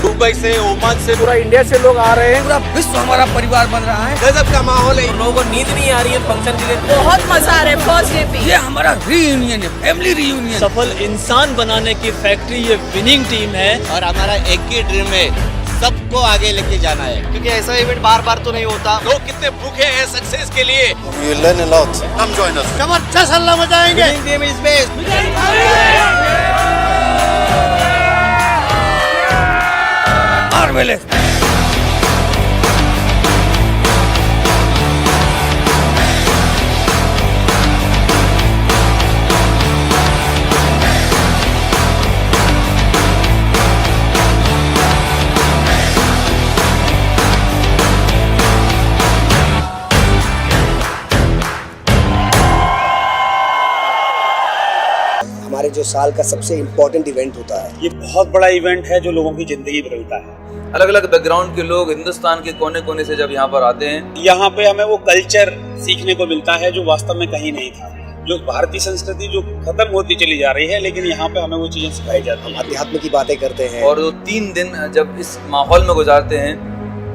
Dubai से, Oman से, पूरा इंडिया से लोग आ रहे हैं। पूरा विश्व हमारा परिवार बन रहा है। गजब का माहौल है। लोगों को नींद नहीं आ रही है फंक्शन के लिए। बहुत मजा आ रहा है फर्स्ट डे पे। ये हमारा रीयूनियन है, फैमिली रीयूनियन। सफल इंसान बनाने की फैक्ट्री ये विनिंग टीम है और हमारा एक ही ड्रीम है, सबको आगे लेके जाना है, क्योंकि ऐसा इवेंट बार बार तो नहीं होता। लोग कितने भूखे हैं सक्सेस के लिए। You learn a lot. Come join us. जबरदस्त हल्ला मचाएंगे। Winning team is best. Marvellous. हमारे जो साल का सबसे इम्पोर्टेंट इवेंट होता है। ये बहुत बड़ा इवेंट है जो लोगों की जिंदगी बदलता है। अलग अलग बैकग्राउंड के लोग हिंदुस्तान के कोने कोने से जब यहाँ पर आते हैं, यहाँ पे हमें वो कल्चर सीखने को मिलता है जो वास्तव में कहीं नहीं था। जो भारतीय संस्कृति जो खत्म होती चली जा रही है, लेकिन यहाँ पे हमें वो चीजें सिखाई जाती हैं। अध्यात्म की बातें करते हैं। और वो 3 दिन जब इस माहौल में गुजारते हैं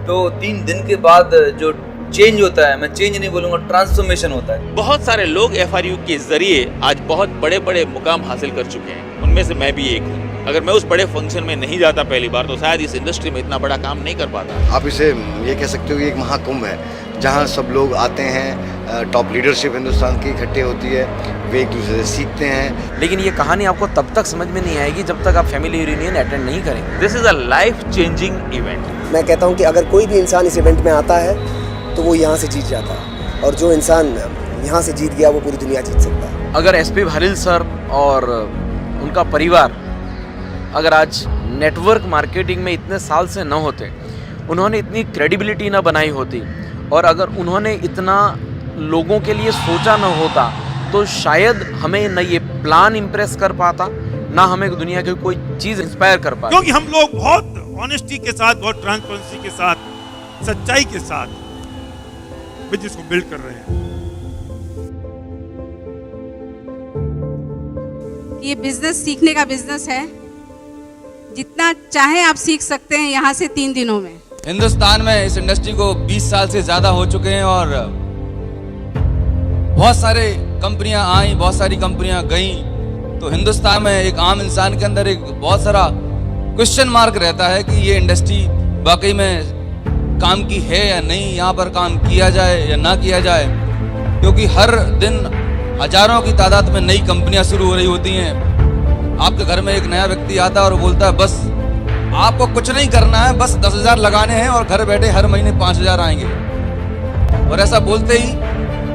तो 3 दिन के बाद जो चेंज होता है, मैं चेंज नहीं बोलूंगा, ट्रांसफॉर्मेशन होता है। बहुत सारे लोग FRU के जरिए आज बहुत बड़े बड़े मुकाम हासिल कर चुके हैं, उनमें से मैं भी एक हूँ। अगर मैं उस बड़े फंक्शन में नहीं जाता पहली बार तो शायद इस इंडस्ट्री में इतना बड़ा काम नहीं कर पाता। आप इसे ये कह सकते हो कि एक महाकुंभ है, जहाँ सब लोग आते हैं, टॉप लीडरशिप हिंदुस्तान की इकट्ठे होती है, वे एक दूसरे से सीखते हैं। लेकिन ये कहानी आपको तब तक समझ में नहीं आएगी जब तक आप फैमिली रियूनियन अटेंड नहीं करेंगे। This is a life changing event. मैं कहता हूँ कि अगर कोई भी इंसान इस इवेंट में आता है तो वो यहाँ से जीत जाता है, और जो इंसान यहाँ से जीत गया वो पूरी दुनिया जीत सकता है। अगर SP भारिल सर और उनका परिवार अगर आज नेटवर्क मार्केटिंग में इतने साल से न होते, उन्होंने इतनी क्रेडिबिलिटी न बनाई होती, और अगर उन्होंने इतना लोगों के लिए सोचा न होता, तो शायद हमें न ये प्लान इम्प्रेस कर पाता, ना हमें दुनिया की कोई चीज़ इंस्पायर कर पाता। क्योंकि हम लोग बहुत ऑनेस्टी के साथ, बहुत ट्रांसपेरेंसी के साथ, सच्चाई के साथ बिजनेस को बिल्ड कर रहे हैं। ये बिजनेस सीखने का बिजनेस है। जितना चाहे आप सीख सकते हैं यहाँ से 3 दिनों में। हिंदुस्तान में इस इंडस्ट्री को 20 साल से ज्यादा हो चुके हैं और बहुत सारे कंपनियां आई, बहुत सारी कंपनियां गई, तो हिंदुस्तान में एक आम इंसान के अंदर एक बहुत सारा क्वेश्चन मार्क रहता है कि ये इंडस्ट्री वाकई में काम की है या नहीं, यहाँ पर काम किया जाए या ना किया जाए, क्योंकि हर दिन हजारों की तादाद में नई कंपनियां शुरू हो रही होती हैं। आपके घर में एक नया व्यक्ति आता है और बोलता है बस आपको कुछ नहीं करना है, बस 10,000 लगाने हैं और घर बैठे हर महीने 5,000 आएंगे। और ऐसा बोलते ही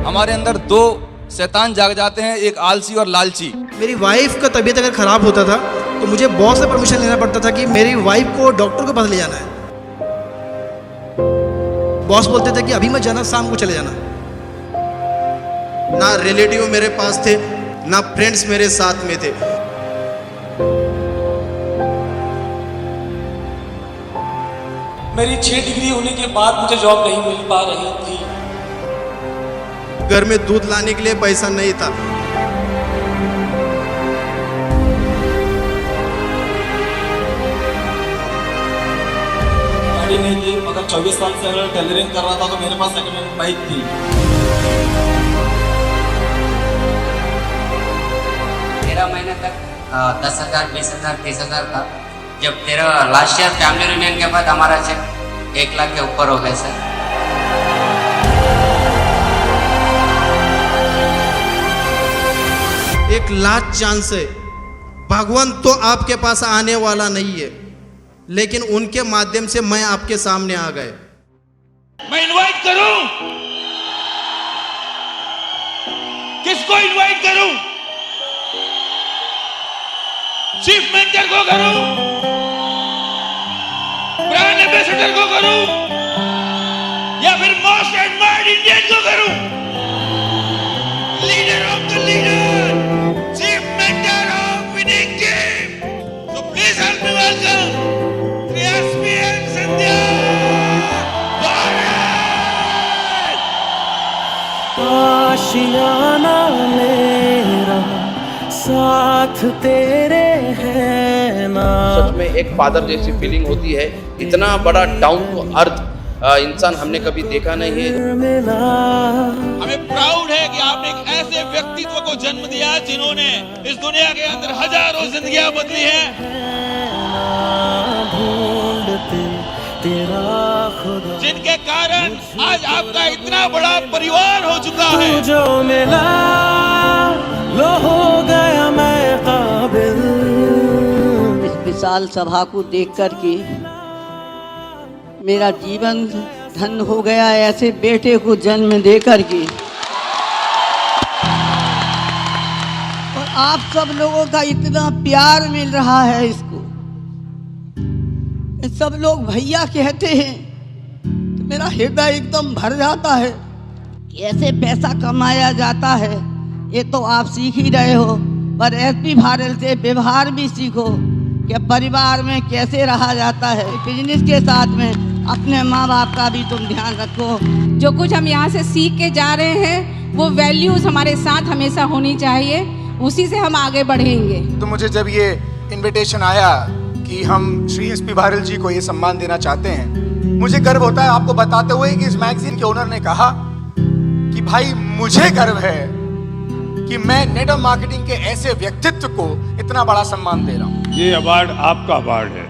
हमारे अंदर 2 शैतान जाग जाते हैं, एक आलसी और लालची। मेरी वाइफ का तबीयत अगर खराब होता था तो मुझे बॉस से परमिशन लेना पड़ता था कि मेरी वाइफ को डॉक्टर के पास ले जाना है। बॉस बोलते थे कि अभी मत जाना, शाम को चले जाना। ना रिलेटिव मेरे पास थे, ना फ्रेंड्स मेरे साथ में थे। मेरी 6 डिग्री होने के बाद मुझे जॉब नहीं मिल पा रही थी। घर में दूध लाने के लिए पैसा नहीं था। गाड़ी नहीं थी, मगर 24 साल से अगर टेलरिंग कर रहा था तो मेरे पास सेकंड हैंड बाइक थी। 13 महीने तक 10,000, 20,000, 30,000 था। जब तेरा लास्ट ईयर फैमिली यूनियन के बाद हमारा चेक 1 लाख के ऊपर हो गया सर। एक लास्ट चांस है। भगवान तो आपके पास आने वाला नहीं है, लेकिन उनके माध्यम से मैं आपके सामने आ गए। मैं इनवाइट करूं, किसको इनवाइट करूं? चीफ मेंटर को करूं, ब्रांड एम्बेसडर को करूं, या फिर मोस्ट एडमायर्ड इंडियन को करूं? Leader of the leader, chief mentor of winning team. So please help me welcome SPN संध्या आशियाना मेरा साथ तेरे है ना। सच में एक फादर जैसी फीलिंग होती है। इतना बड़ा डाउन टू अर्थ इंसान हमने कभी देखा नहीं है। हमें प्राउड है कि आपने एक ऐसे व्यक्तित्व को जन्म दिया जिन्होंने इस दुनिया के अंदर हजारों जिंदगियां बदली हैं, जिनके कारण आज आपका इतना बड़ा परिवार हो चुका है। जो मिला लो हो गया मैं काबिल। इस विशाल सभा को देखकर के मेरा जीवन धन्य हो गया, ऐसे बेटे को जन्म देकर के। और आप सब लोगों का इतना प्यार मिल रहा है इसको, सब लोग भैया कहते हैं तो मेरा हृदय एकदम भर जाता है। कैसे पैसा कमाया जाता है ये तो आप सीख ही रहे हो, पर एसपी भारल से व्यवहार भी सीखो कि परिवार में कैसे रहा जाता है। बिजनेस के साथ में अपने माँ बाप का भी तुम ध्यान रखो। जो कुछ हम यहाँ से सीख के जा रहे हैं वो वैल्यूज हमारे साथ हमेशा होनी चाहिए, उसी से हम आगे बढ़ेंगे। तो मुझे जब ये इनविटेशन आया कि हम श्री एसपी भारल जी को ये सम्मान देना चाहते हैं, मुझे गर्व होता है आपको बताते हुए कि इस मैगजीन के ओनर ने कहा कि भाई मुझे गर्व है कि मैं नेटवर्क मार्केटिंग के ऐसे व्यक्तित्व को इतना बड़ा सम्मान दे रहा हूँ। ये अवार्ड आपका अवार्ड है,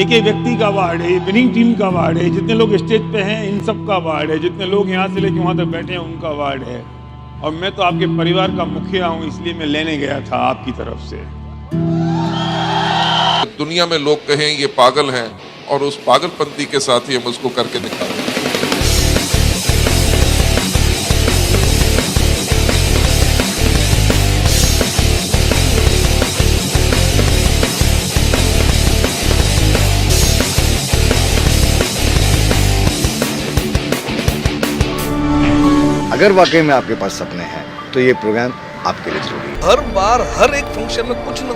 एक व्यक्ति का अवार्ड है, विनिंग टीम का अवार्ड है, जितने लोग स्टेज पे हैं इन सब का अवार्ड है, जितने लोग यहाँ से लेके वहाँ तक बैठे हैं उनका अवार्ड है। और मैं तो आपके परिवार का मुखिया हूँ, इसलिए मैं लेने गया था आपकी तरफ से। दुनिया में लोग कहें ये पागल हैं और उस पागलपंती के साथ ही हम उसको करके दिखाते हैं। अगर वाकई में आपके पास सपने हैं तो ये प्रोग्राम आपके लिए जरूरी है। हर बार हर एक फंक्शन में कुछ न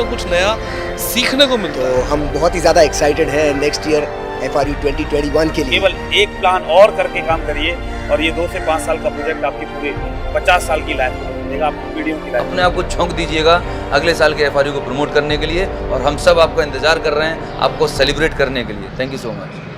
कुछ नया सीखने को मिलता है। तो हम बहुत ही ज़्यादा एक्साइटेड हैं नेक्स्ट ईयर FRU 2021 के लिए। केवल एक प्लान और करके काम करिए और ये 2 से 5 साल का प्रोजेक्ट आपकी पूरी 50 साल की लाइफ को देगा, आपकी पीढ़ियों की लाइफ। अपने आप को झोंक दीजिएगा अगले साल के FRU को प्रमोट करने के लिए, और हम सब आपका इंतजार कर रहे हैं आपको सेलिब्रेट करने के लिए। Thank you so much.